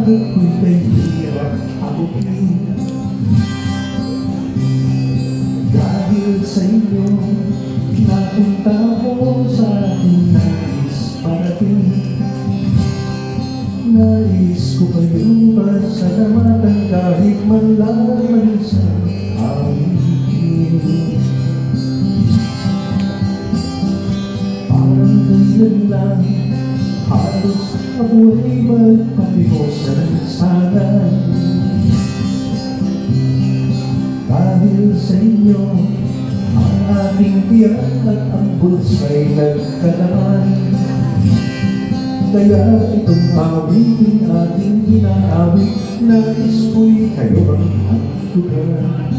Bakit ko'y kahirap abutin? Dahil sa inyo, napunta ko sa aking nais parating. Nais ko kayong pasalamatan kahit man lang sa awitin. Parang kailan lang, halos ako'y magpapikos sa lansangan. Dahil sa inyo, ang aking tiyak at ang bulsa'y nagkalaman. Kaya itong awiting aking inaawit, nais ko'y kayo ang hatugan.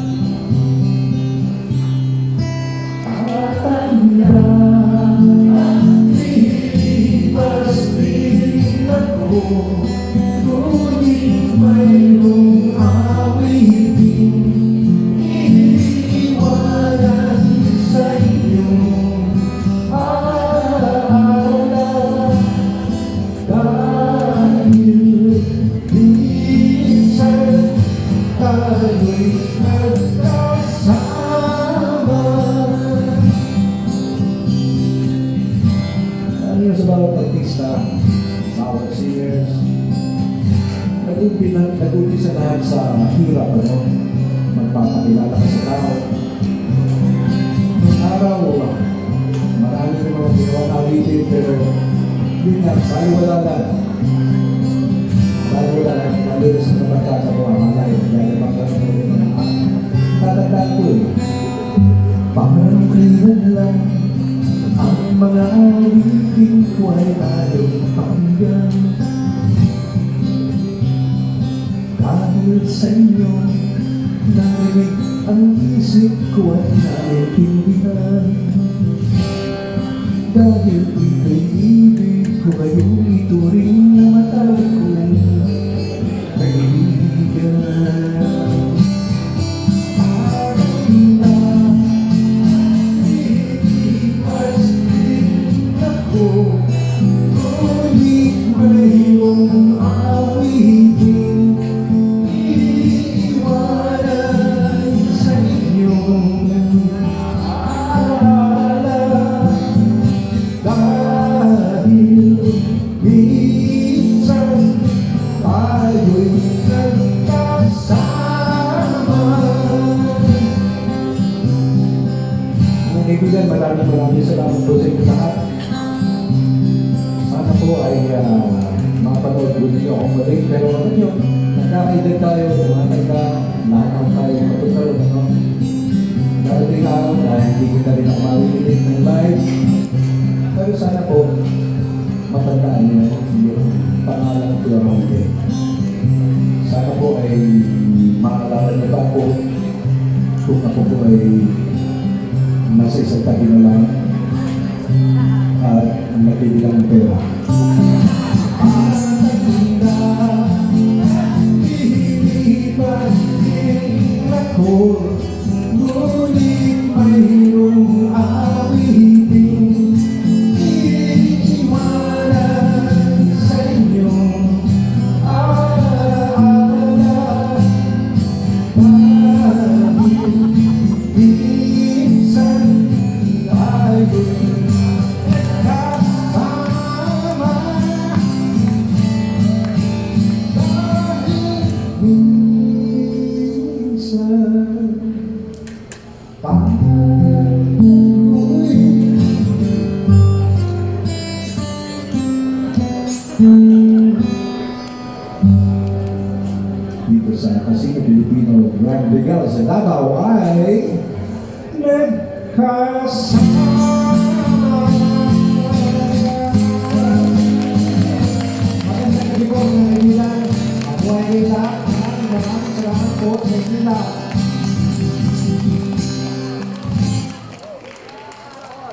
Ngunit mayroong awiting iniiwanan sa inyong alaala. Dahil minsan tayo'y nagkasama. Ano yun sa bawat artista, bawat singers, nag-umpisa lahat sa hirap, magpapakilala ka sa tao. Noong araw, marami ng mga ginawang awitin, pero yun nga, baliwala lang. Baliwala lang, lalo sa mga kakagawa, malay, dahil magkakaroon ng tatandaan ko parang kailan lang, ang mga awitin ko ay lalong pakinggan. Dahil sa inyo, narinig ang isip ko at naiintindihan. Dahil ibig ko kayong ituring na matawag kong kaibigan. Ngunit mayroong awiting iniiwanan sa inyong alaala. Dahil minsan tayo'y nagkasama. Mga kaibigan, maraming salamat po sa inyo lahat. Sana po ay makapanood po ninyo akong muli. Pero ano nyo, nagkakaedad tayo, lahat tayo matutal. Darating araw na hindi kita rin ako marinig ng live. Pero sana po, matandaan nyo yung pangalan ko lang ako. Sana po ay makakalaman nyo pa po kung ako po ay nasa isang tabi na lang at nagbibilang ng pera. Ngunit mayroong awiting iniiwanan sa inyong alaala. Dahil minsan tayo'y nagkasama. Dahil minsan dito sa Casino Filipino Grand Regal sa Davao ay nagkasama. Magandang gabi po sa kaibigan. Ako ay Ila. Maraming salamat po sa inyo.